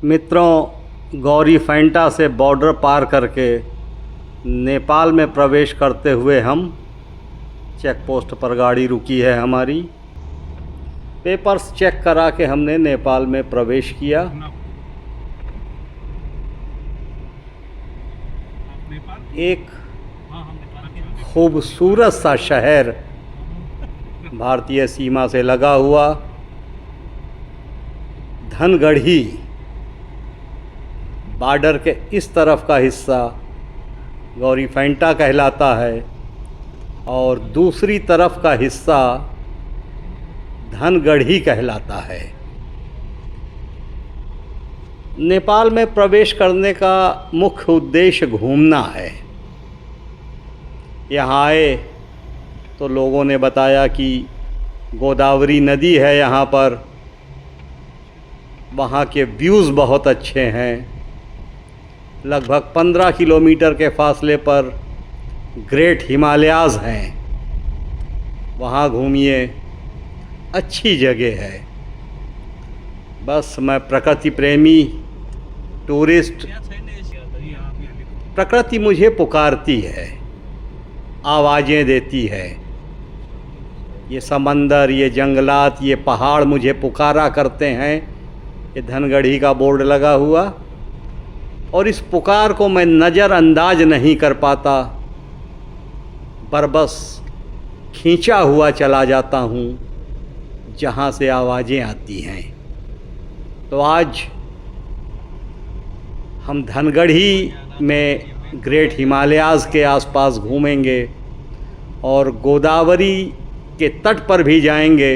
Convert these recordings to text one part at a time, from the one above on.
मित्रों, गौरी फैंटा से बॉर्डर पार करके नेपाल में प्रवेश करते हुए हम चेक पोस्ट पर गाड़ी रुकी है हमारी। पेपर्स चेक करा के हमने नेपाल में प्रवेश किया। एक खूबसूरत सा शहर भारतीय सीमा से लगा हुआ धनगढ़ी बॉर्डर के इस तरफ का हिस्सा गौरी फैंटा कहलाता है और दूसरी तरफ का हिस्सा धनगढ़ी कहलाता है। नेपाल में प्रवेश करने का मुख्य उद्देश्य घूमना है। यहाँ आए तो लोगों ने बताया कि गोदावरी नदी है यहाँ पर, वहाँ के व्यूज़ बहुत अच्छे हैं। लगभग 15 किलोमीटर के फासले पर ग्रेट हिमालयाज़ हैं, वहाँ घूमिए, अच्छी जगह है। बस मैं प्रकृति प्रेमी टूरिस्ट, प्रकृति मुझे पुकारती है, आवाज़ें देती है। ये समंदर, ये जंगलात, ये पहाड़ मुझे पुकारा करते हैं। ये धनगढ़ी का बोर्ड लगा हुआ, और इस पुकार को मैं नज़रअंदाज नहीं कर पाता, पर बस खींचा हुआ चला जाता हूँ जहाँ से आवाज़ें आती हैं। तो आज हम धनगढ़ी में ग्रेट हिमालयाज़ के आसपास घूमेंगे और गोदावरी के तट पर भी जाएंगे।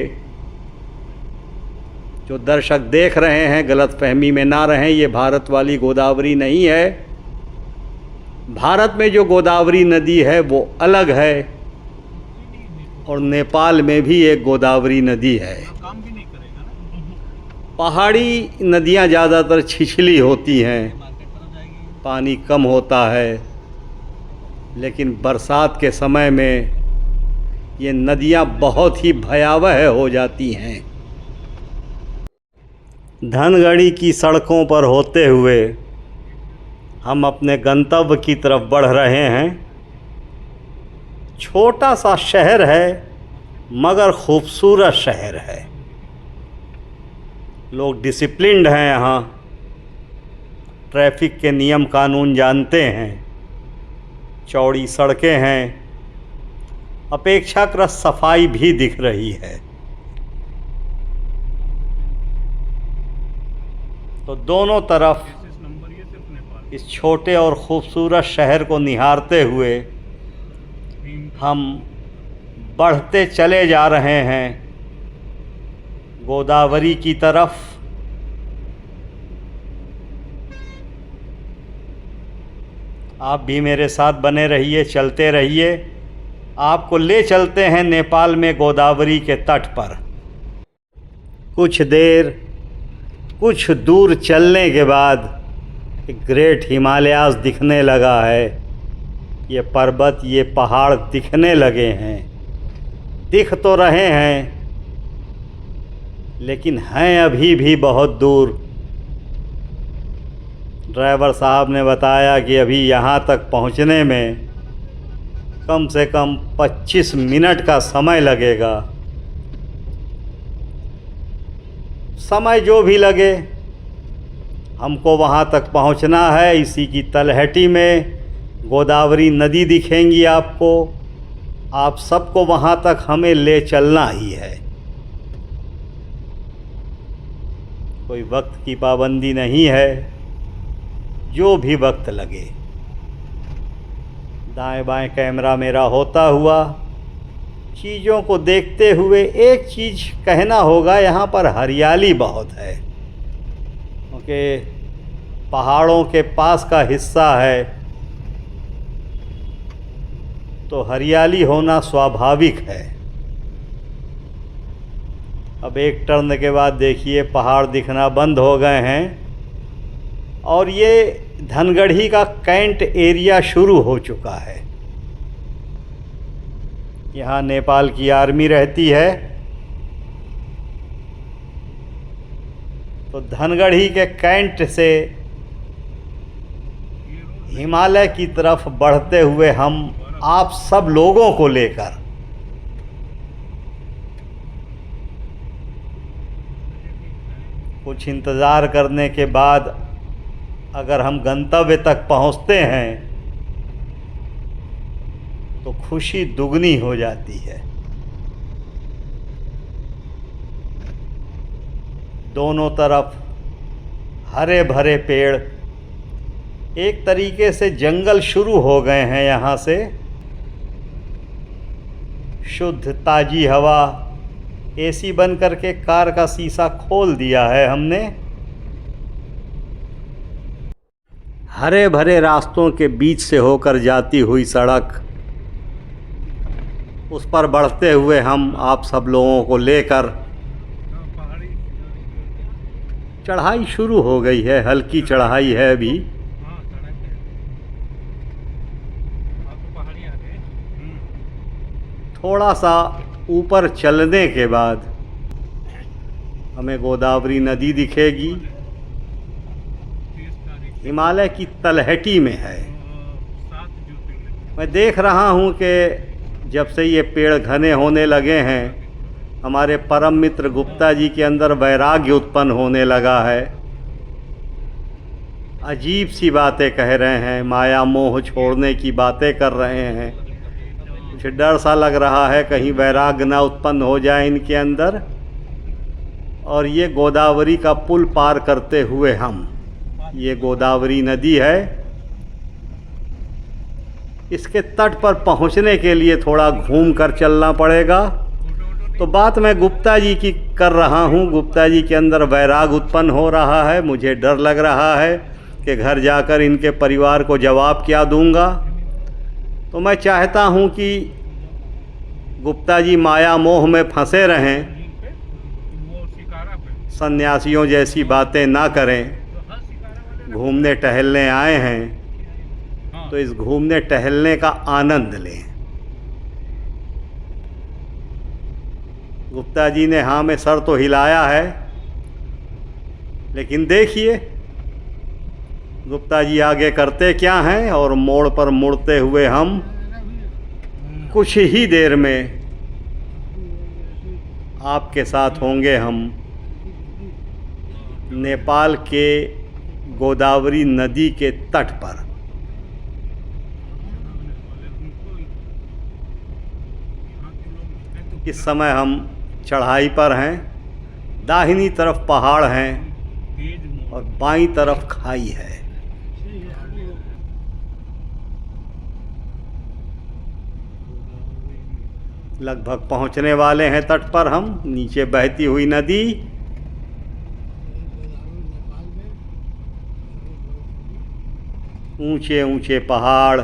जो दर्शक देख रहे हैं गलतफहमी में ना रहें, ये भारत वाली गोदावरी नहीं है। भारत में जो गोदावरी नदी है वो अलग है, और नेपाल में भी एक गोदावरी नदी है। पहाड़ी नदियाँ ज़्यादातर छिछली होती हैं, पानी कम होता है, लेकिन बरसात के समय में ये नदियाँ बहुत ही भयावह हो जाती हैं। धनगढ़ी की सड़कों पर होते हुए हम अपने गंतव्य की तरफ बढ़ रहे हैं। छोटा सा शहर है मगर खूबसूरत शहर है। लोग डिसिप्लिन्ड हैं यहाँ, ट्रैफिक के नियम कानून जानते हैं, चौड़ी सड़कें हैं, अपेक्षाकृत सफाई भी दिख रही है। तो दोनों तरफ इस छोटे और ख़ूबसूरत शहर को निहारते हुए हम बढ़ते चले जा रहे हैं गोदावरी की तरफ। आप भी मेरे साथ बने रहिए, चलते रहिए। आपको ले चलते हैं नेपाल में गोदावरी के तट पर। कुछ दूर चलने के बाद एक ग्रेट हिमालयाज़ दिखने लगा है। ये पर्वत, ये पहाड़ दिखने लगे हैं। दिख तो रहे हैं, लेकिन हैं अभी भी बहुत दूर। ड्राइवर साहब ने बताया कि अभी यहाँ तक पहुँचने में कम से कम 25 मिनट का समय लगेगा। समय जो भी लगे, हमको वहाँ तक पहुँचना है। इसी की तलहटी में गोदावरी नदी दिखेंगी आपको। आप सबको वहाँ तक हमें ले चलना ही है। कोई वक्त की पाबंदी नहीं है, जो भी वक्त लगे। दाएं बाएं कैमरा मेरा होता हुआ चीज़ों को देखते हुए एक चीज़ कहना होगा, यहाँ पर हरियाली बहुत है, क्योंकि पहाड़ों के पास का हिस्सा है तो हरियाली होना स्वाभाविक है। अब एक टर्न के बाद देखिए पहाड़ दिखना बंद हो गए हैं और ये धनगढ़ी का कैंट एरिया शुरू हो चुका है। यहाँ नेपाल की आर्मी रहती है। तो धनगढ़ी के कैंट से हिमालय की तरफ बढ़ते हुए हम आप सब लोगों को लेकर कुछ इंतज़ार करने के बाद अगर हम गंतव्य तक पहुंचते हैं तो खुशी दुगनी हो जाती है। दोनों तरफ हरे भरे पेड़, एक तरीके से जंगल शुरू हो गए हैं। यहाँ से शुद्ध ताज़ी हवा, एसी बंद करके कार का शीशा खोल दिया है हमने। हरे भरे रास्तों के बीच से होकर जाती हुई सड़क, उस पर बढ़ते हुए हम आप सब लोगों को लेकर चढ़ाई शुरू हो गई है। हल्की चढ़ाई है अभी। थोड़ा सा ऊपर चलने के बाद हमें गोदावरी नदी दिखेगी। हिमालय की तलहटी में है। मैं देख रहा हूँ कि जब से ये पेड़ घने होने लगे हैं, हमारे परम मित्र गुप्ता जी के अंदर वैराग्य उत्पन्न होने लगा है। अजीब सी बातें कह रहे हैं, माया मोह छोड़ने की बातें कर रहे हैं। मुझे डर सा लग रहा है कहीं वैराग्य ना उत्पन्न हो जाए इनके अंदर। और ये गोदावरी का पुल पार करते हुए हम, ये गोदावरी नदी है, इसके तट पर पहुंचने के लिए थोड़ा घूम कर चलना पड़ेगा। तो बात मैं गुप्ता जी की कर रहा हूँ। गुप्ता जी के अंदर वैराग उत्पन्न हो रहा है। मुझे डर लग रहा है कि घर जाकर इनके परिवार को जवाब क्या दूंगा। तो मैं चाहता हूँ कि गुप्ता जी माया मोह में फंसे रहें, सन्यासियों जैसी बातें ना करें। घूमने टहलने आए हैं तो इस घूमने टहलने का आनंद लें। गुप्ता जी ने हाँ में सर तो हिलाया है, लेकिन देखिए गुप्ता जी आगे करते क्या हैं। और मोड़ पर मुड़ते हुए हम कुछ ही देर में आपके साथ होंगे। हम नेपाल के गोदावरी नदी के तट पर। इस समय हम चढ़ाई पर हैं। दाहिनी तरफ पहाड़ हैं और बाईं तरफ खाई है। लगभग पहुंचने वाले हैं तट पर हम। नीचे बहती हुई नदी, ऊंचे ऊंचे पहाड़,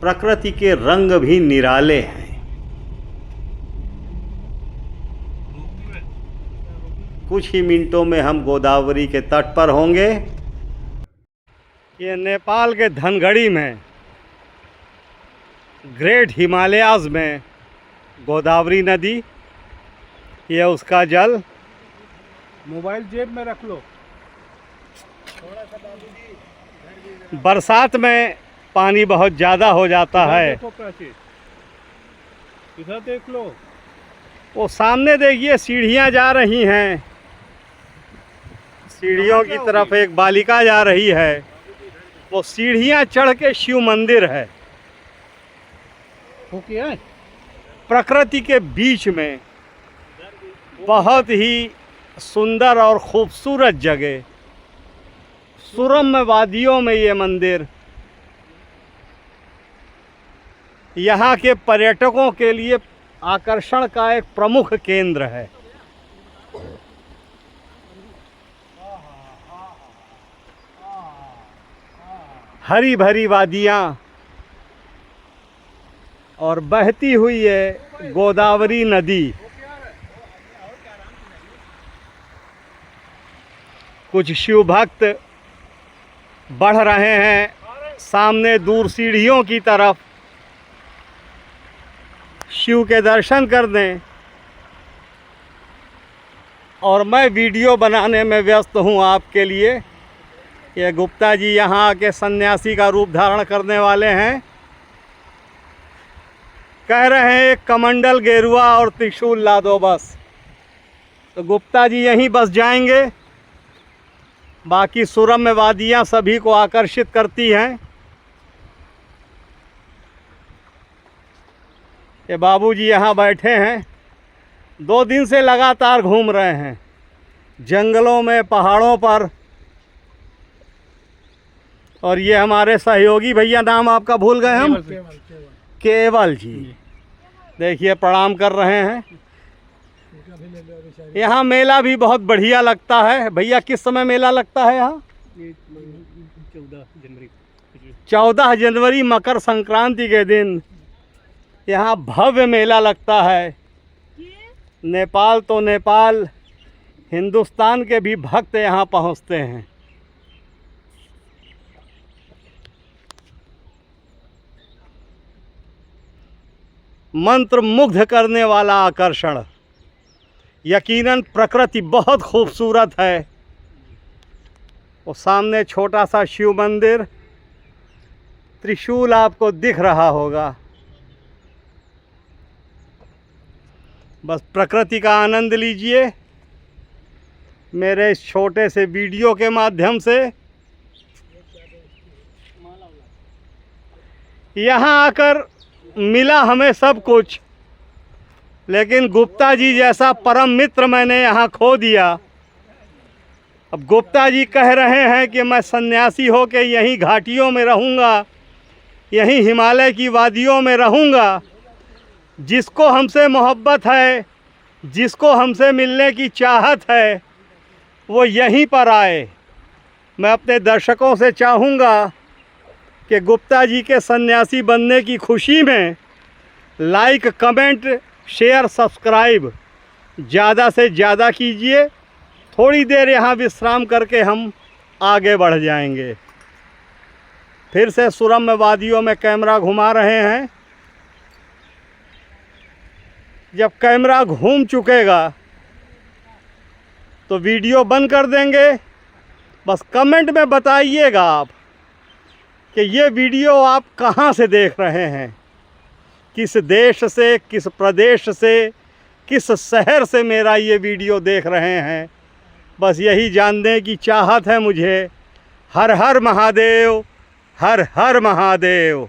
प्रकृति के रंग भी निराले हैं। कुछ ही मिनटों में हम गोदावरी के तट पर होंगे। ये नेपाल के धनगढ़ी में, ग्रेट हिमालयाज़ में गोदावरी नदी, ये उसका जल। मोबाइल जेब में रख लो। बरसात में पानी बहुत ज़्यादा हो जाता है। इधर देख लो। वो सामने देखिए सीढ़ियाँ जा रही हैं। सीढ़ियों की तरफ एक बालिका जा रही है। वो सीढ़ियाँ चढ़ के शिव मंदिर है। ओके, प्रकृति के बीच में बहुत ही सुंदर और खूबसूरत जगह, सुरम्य वादियों में ये मंदिर यहाँ के पर्यटकों के लिए आकर्षण का एक प्रमुख केंद्र है। हरी भरी वादियाँ और बहती हुई है गोदावरी नदी। कुछ शिव भक्त बढ़ रहे हैं सामने दूर सीढ़ियों की तरफ, शिव के दर्शन कर दें। और मैं वीडियो बनाने में व्यस्त हूँ आपके लिए। ये गुप्ता जी यहाँ आके सन्यासी का रूप धारण करने वाले हैं। कह रहे हैं एक कमंडल गेरुआ और त्रिशूल ला दो बस। तो गुप्ता जी यहीं बस जाएंगे। बाकी सुरम्य वादियाँ सभी को आकर्षित करती हैं। ये बाबूजी यहाँ बैठे हैं, 2 दिन से लगातार घूम रहे हैं जंगलों में, पहाड़ों पर। और ये हमारे सहयोगी भैया, नाम आपका भूल गए हम, केवल जी। देखिए प्रणाम कर रहे हैं। यहाँ मेला भी बहुत बढ़िया लगता है। भैया किस समय मेला लगता है यहाँ? 14 जनवरी मकर संक्रांति के दिन यहाँ भव्य मेला लगता है। नेपाल तो नेपाल, हिंदुस्तान के भी भक्त यहाँ पहुँचते हैं। मंत्र मुग्ध करने वाला आकर्षण। यकीनन प्रकृति बहुत खूबसूरत है। वो सामने छोटा सा शिव मंदिर, त्रिशूल आपको दिख रहा होगा। बस प्रकृति का आनंद लीजिए मेरे इस छोटे से वीडियो के माध्यम से। यहाँ आकर मिला हमें सब कुछ, लेकिन गुप्ता जी जैसा परम मित्र मैंने यहाँ खो दिया। अब गुप्ता जी कह रहे हैं कि मैं सन्यासी होकर यहीं घाटियों में रहूँगा, यहीं हिमालय की वादियों में रहूँगा। जिसको हमसे मोहब्बत है, जिसको हमसे मिलने की चाहत है, वो यहीं पर आए। मैं अपने दर्शकों से चाहूँगा कि गुप्ता जी के सन्यासी बनने की खुशी में लाइक, कमेंट, शेयर, सब्सक्राइब ज़्यादा से ज़्यादा कीजिए। थोड़ी देर यहाँ विश्राम करके हम आगे बढ़ जाएंगे। फिर से सुरम्य वादियों में कैमरा घुमा रहे हैं। जब कैमरा घूम चुकेगा तो वीडियो बंद कर देंगे। बस कमेंट में बताइएगा आप कि ये वीडियो आप कहाँ से देख रहे हैं, किस देश से, किस प्रदेश से, किस शहर से मेरा ये वीडियो देख रहे हैं। बस यही जानने की चाहत है मुझे। हर हर महादेव, हर हर महादेव।